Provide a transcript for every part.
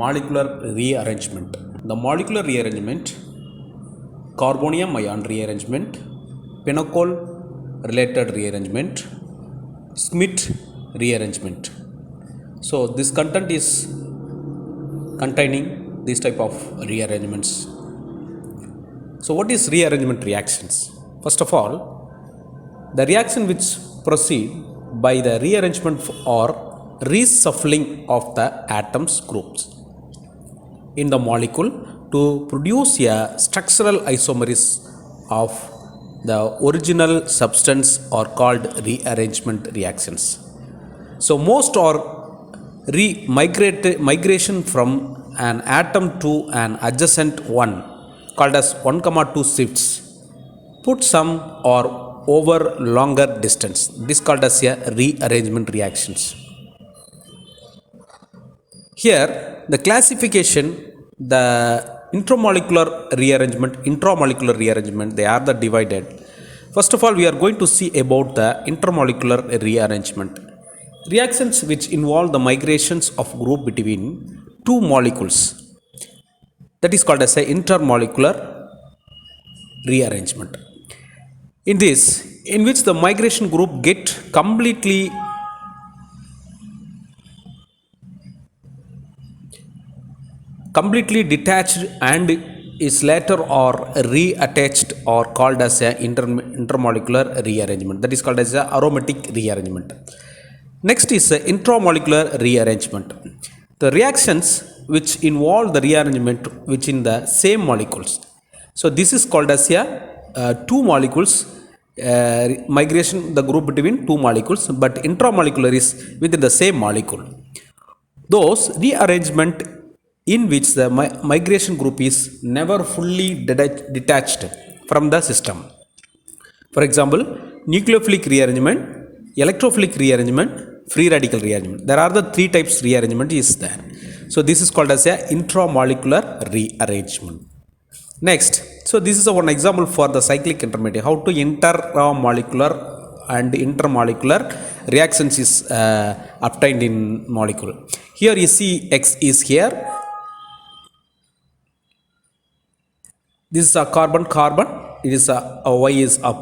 molecular rearrangement. The molecular rearrangement, carbonium ion rearrangement, pinacole related rearrangement, Schmidt rearrangement. So this content is containing this type of rearrangements. So what is rearrangement reactions? First of all, the reaction which proceed by the rearrangement or reshuffling of the atoms groups in the molecule to produce a structural isomerism of the original substance are called rearrangement reactions. So most are migration from an atom to an adjacent one called as 1,2 shifts put some or over longer distance. This called as a rearrangement reactions. Here the classification, the intramolecular rearrangement, they are the divided. First of all, we are going to see about the intermolecular rearrangement. Reactions which involve the migrations of group between two molecules, that is called as a intermolecular rearrangement. In this, in which the migration group get completely detached and is later or reattached or called as a intermolecular rearrangement, that is called as a aromatic rearrangement. Next is intramolecular rearrangement. The reactions which involve the rearrangement within the same molecules. So this is called as a two molecules migration, the group between two molecules, but intramolecular is within the same molecule. Those rearrangement in which the migration group is never fully detached from the system. For example, nucleophilic rearrangement, electrophilic rearrangement, free radical rearrangement. There are the three types rearrangement is there. So this is called as a intramolecular rearrangement. Next, so this is one example for the cyclic intermediate, how to intermolecular and intermolecular reactions is obtained in molecule. Here you see X is here. This is a carbon, it is a Y is up.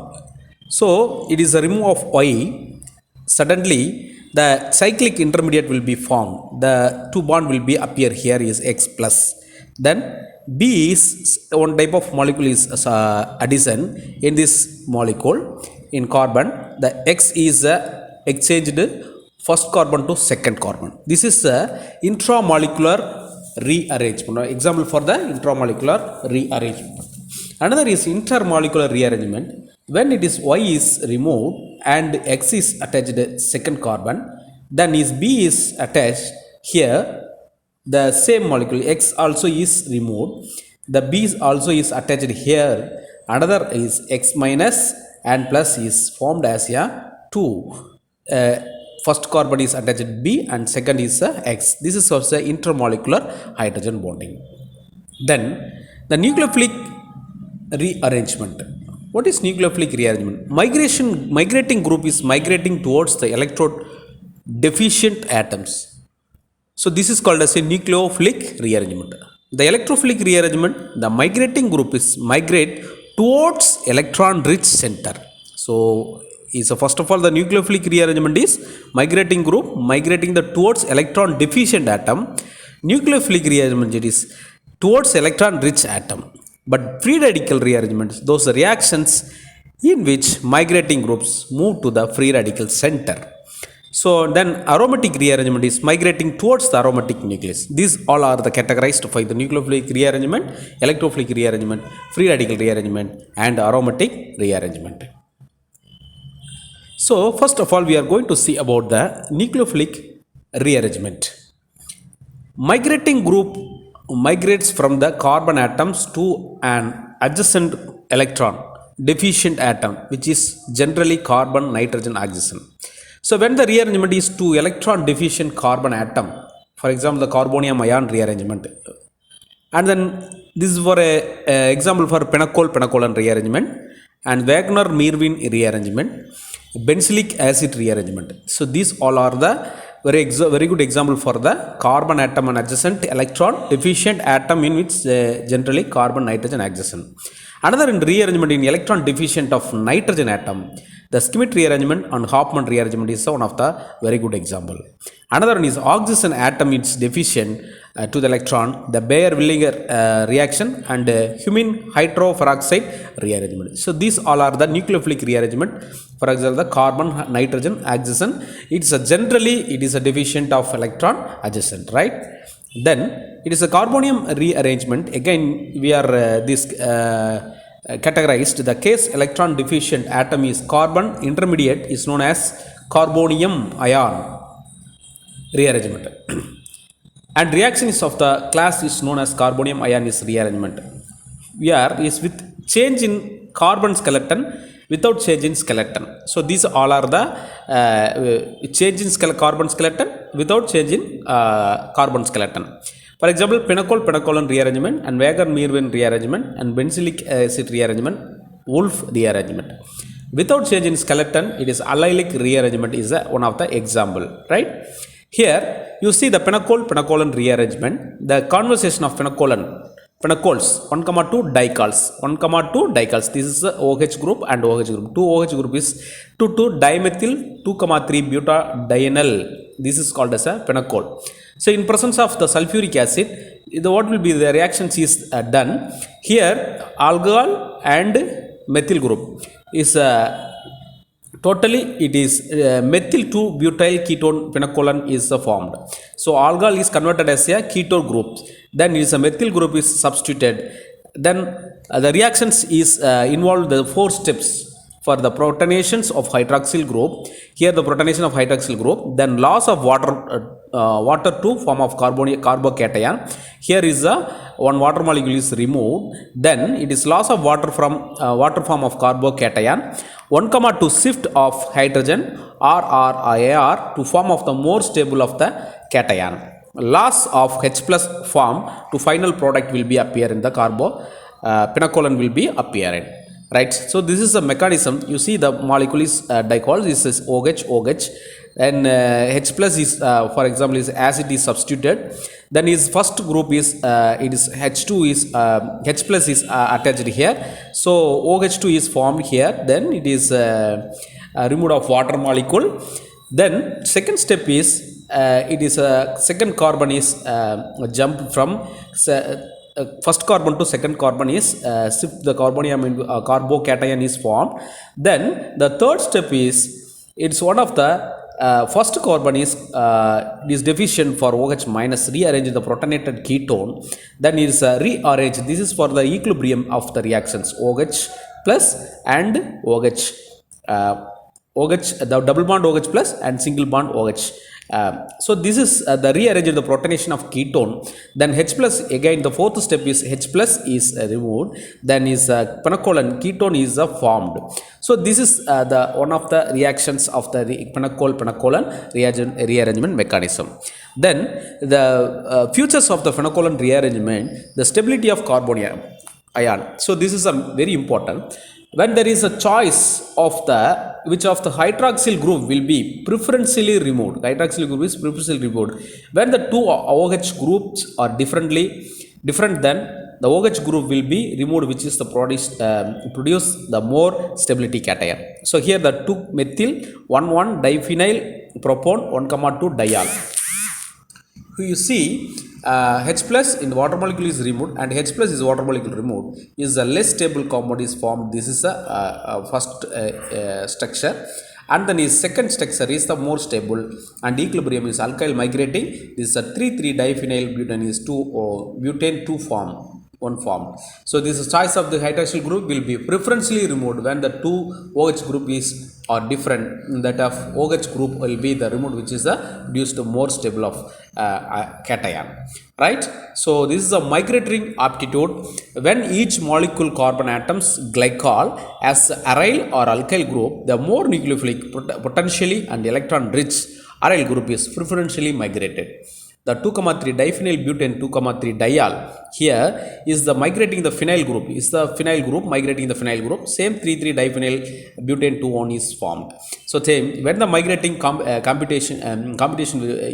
So it is a remove of Y. Suddenly the cyclic intermediate will be formed. The two bond will be appear here is X plus. Then B is one type of molecule is addition in this molecule in carbon. The X is exchanged first carbon to second carbon. This is intramolecular rearrangement. Example for the intramolecular rearrangement. Another is intermolecular rearrangement. When it is Y is removed and X is attached second carbon, then is B is attached here. The same molecule X also is removed. The B also is attached here. Another is X minus and plus is formed as a 2. First carbon is attached B and second is X. This is also intermolecular hydrogen bonding. Then the nucleophilic rearrangement. What is nucleophilic rearrangement? Migrating group is migrating towards the electrode deficient atoms. So this is called as a nucleophilic rearrangement. The electrophilic rearrangement, the migrating group is migrate towards electron rich center. So first of all, the nucleophilic rearrangement is migrating group migrating towards electron deficient atom. Nucleophilic rearrangement is towards electron rich atom. But free radical rearrangements, those reactions in which migrating groups move to the free radical center. So then aromatic rearrangement is migrating towards the aromatic nucleus. These all are the categorized by the nucleophilic rearrangement, electrophilic rearrangement, free radical rearrangement and aromatic rearrangement. So first of all, we are going to see about the nucleophilic rearrangement. Migrating group migrates from the carbon atoms to an adjacent electron deficient atom, which is generally carbon nitrogen oxygen. So when the rearrangement is to electron deficient carbon atom, for example the carbonium ion rearrangement, and then this is for a example for PINACOLE-PINACOLONE rearrangement and Wagner-Merwin rearrangement, benzoic acid rearrangement. So these all are the very good example for the carbon atom and adjacent electron deficient atom in which generally carbon nitrogen adjacent. Another in rearrangement in electron deficient of nitrogen atom, the Schmidt rearrangement and Hofmann rearrangement is one of the very good example. Another one is oxygen atom is deficient to the electron, the Baeyer-Willinger reaction and humin hydroperoxide rearrangement. So these all are the nucleophilic rearrangement. For example, the carbon nitrogen adjacent, it's a generally it is a deficient of electron adjacent, right? Then it is a carbonium rearrangement. Again we are categorized. The case electron deficient atom is carbon intermediate is known as carbonium ion rearrangement. And reactions of the class is known as carbonium ion is rearrangement. Here is with change in carbon skeleton without change in skeleton. So these all are the change in carbon skeleton without change in carbon skeleton. For example, pinacole-pinacolone rearrangement and Weger-Merwin rearrangement and benzylic acid rearrangement, Wolff rearrangement. Without change in skeleton, it is allylic rearrangement is one of the example, right? Here you see the pinacole-pinacolone rearrangement, the conversation of pinacoles 1,2 dicols, 1,2 dicols. This is the OH group and OH group. 2 OH group is 2,2 dimethyl 2,3 butadienal. This is called as a pinacole. So in presence of the sulfuric acid, what will be the reactions is done. Here alcohol and methyl group is totally it is methyl 2 butyl ketone pinacolone is formed. So alcohol is converted as a ketone group. Then it is a methyl group is substituted. Then the reactions is involved the 4 steps for the protonations of hydroxyl group. Here the protonation of hydroxyl group. Then loss of water to form of carbocation. Here is a one water molecule is removed. Then it is loss of water from water form of carbocation. 1,2 shift of hydrogen RRIR to form of the more stable of the cation. Loss of H plus form to final product will be appear in the pinacolone will be appearing. Right, so this is a mechanism. You see the molecule is dicol. This is OH, and H plus is for example is acid is substituted. Then his first group is it is H2 is H plus is attached here. So OH2 is formed here. Then it is removed of water molecule. Then second step is it is second carbon is jump from first carbon to second carbon is shift the carbonium into carbocation is formed. Then the third step is it's one of the first carbon is deficient for OH minus rearrange the protonated ketone. Then it is rearrange. This is for the equilibrium of the reactions OH plus and OH. OH the double bond OH plus and single bond OH. So this is the rearrange the protonation of ketone. Then H plus again the fourth step is H plus is removed. Then is pinacolone ketone is formed. So this is the one of the reactions of the pinacole-pinacolone rearrangement mechanism. Then the features of the pinacolone rearrangement, the stability of carbonium ion. So this is very important. When there is a choice of the which of the hydroxyl group will be preferentially removed. Hydroxyl group is preferentially removed. When the two OH groups are different, then the OH group will be removed, which is the produce the more stability cation. So here the 2-methyl 1,1 diphenyl propone 1,2 diol. You see H plus in the water molecule is removed and H plus is water molecule removed is a less stable compound is formed. This is a first structure, and then is second structure is the more stable and equilibrium is alkyl migrating. This is a 3,3 diphenyl butane is 2 butane 2 form. One form. So this choice of the hydroxyl group will be preferentially removed when the two OH group is or different. That of OH group will be the removed, which is the produced more stable of cation. Right. So this is a migratory aptitude. When each molecule carbon atoms glycol as aryl or alkyl group, the more nucleophilic potentially and electron rich aryl group is preferentially migrated. the 2,3 diphenyl butane 2,3 diol here is the migrating the phenyl group, is the phenyl group migrating the phenyl group, same 3,3 diphenyl butane 2,1 is formed. So same when the migrating competition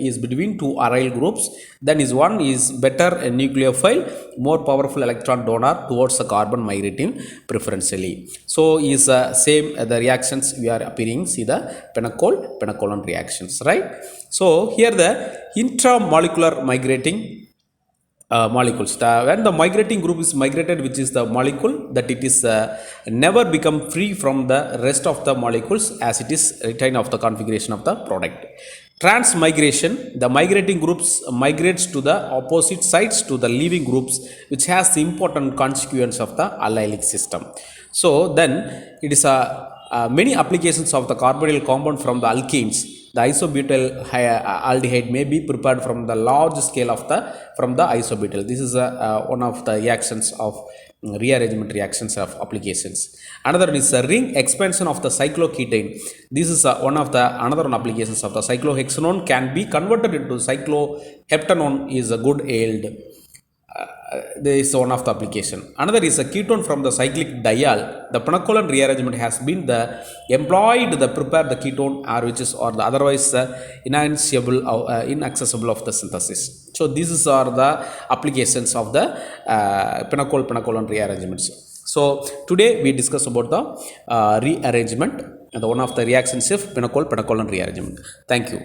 is between two aryl groups, then is one is better nucleophile, more powerful electron donor towards the carbon migrating preferentially. So is same the reactions we are appearing, see the pinacole-pinacolone reactions, right? So here the intramolecular migrating molecules. When the migrating group is migrated, which is the molecule that it is never become free from the rest of the molecules as it is retain of the configuration of the product. Transmigration, the migrating groups migrates to the opposite sides to the leaving groups, which has the important consequence of the allylic system. So then it is a many applications of the carbonyl compound from the alkenes. The isobutyl aldehyde may be prepared from the large scale of the from the isobutyl. This is one of the reactions of rearrangement reactions of applications. Another is a ring expansion of the cycloketane. This is one of the another one applications of the cyclohexanone can be converted into cycloheptanone is a good yield. There is one of the application. Another is a ketone from the cyclic diol. The pinacolone rearrangement has been the employed the prepare the ketone or which is or the otherwise inaccessible of the synthesis. So these are the applications of the pinacole-pinacolone rearrangements. So today we discuss about the rearrangement and one of the reactions of pinacole-pinacolone rearrangement. Thank you.